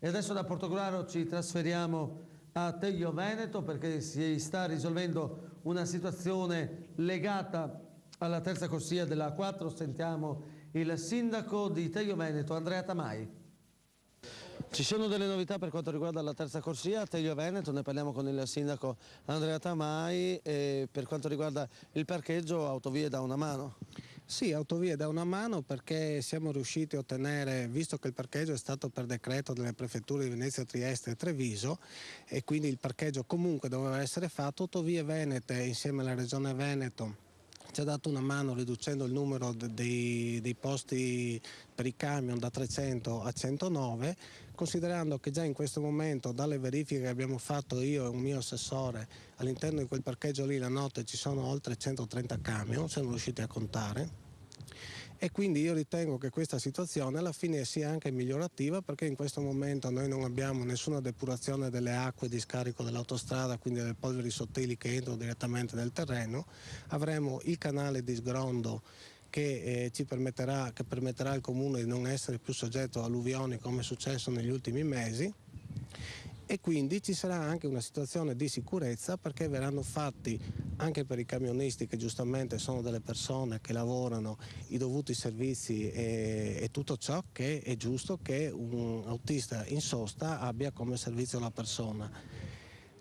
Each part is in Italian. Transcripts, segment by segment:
E adesso da Portogruaro ci trasferiamo a Teglio Veneto perché si sta risolvendo una situazione legata alla terza corsia della A4. Sentiamo il sindaco di Teglio Veneto, Andrea Tamai. Ci sono delle novità per quanto riguarda la terza corsia a Teglio Veneto, ne parliamo con il sindaco Andrea Tamai, e per quanto riguarda il parcheggio Autovie dà una mano. Sì, Autovie dà una mano perché siamo riusciti a ottenere, visto che il parcheggio è stato per decreto delle prefetture di Venezia, Trieste e Treviso e quindi il parcheggio comunque doveva essere fatto, Autovie Venete insieme alla Regione Veneto ci ha dato una mano riducendo il numero dei posti per i camion da 300 a 109, considerando che già in questo momento dalle verifiche che abbiamo fatto io e un mio assessore all'interno di quel parcheggio lì la notte ci sono oltre 130 camion, siamo riusciti a contare. E quindi io ritengo che questa situazione alla fine sia anche migliorativa perché in questo momento noi non abbiamo nessuna depurazione delle acque di scarico dell'autostrada, quindi delle polveri sottili che entrano direttamente nel terreno, avremo il canale di sgrondo che permetterà al comune di non essere più soggetto a alluvioni come è successo negli ultimi mesi. E quindi ci sarà anche una situazione di sicurezza perché verranno fatti anche per i camionisti che giustamente sono delle persone che lavorano i dovuti servizi e tutto ciò che è giusto che un autista in sosta abbia come servizio la persona.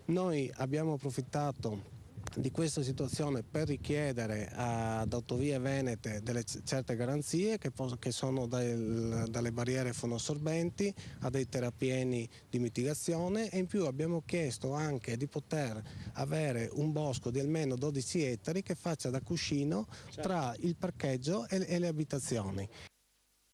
Noi abbiamo approfittato di questa situazione per richiedere ad Autovie Venete delle certe garanzie che sono dalle barriere fonoassorbenti a dei terrapieni di mitigazione e in più abbiamo chiesto anche di poter avere un bosco di almeno 12 ettari che faccia da cuscino tra il parcheggio e le abitazioni.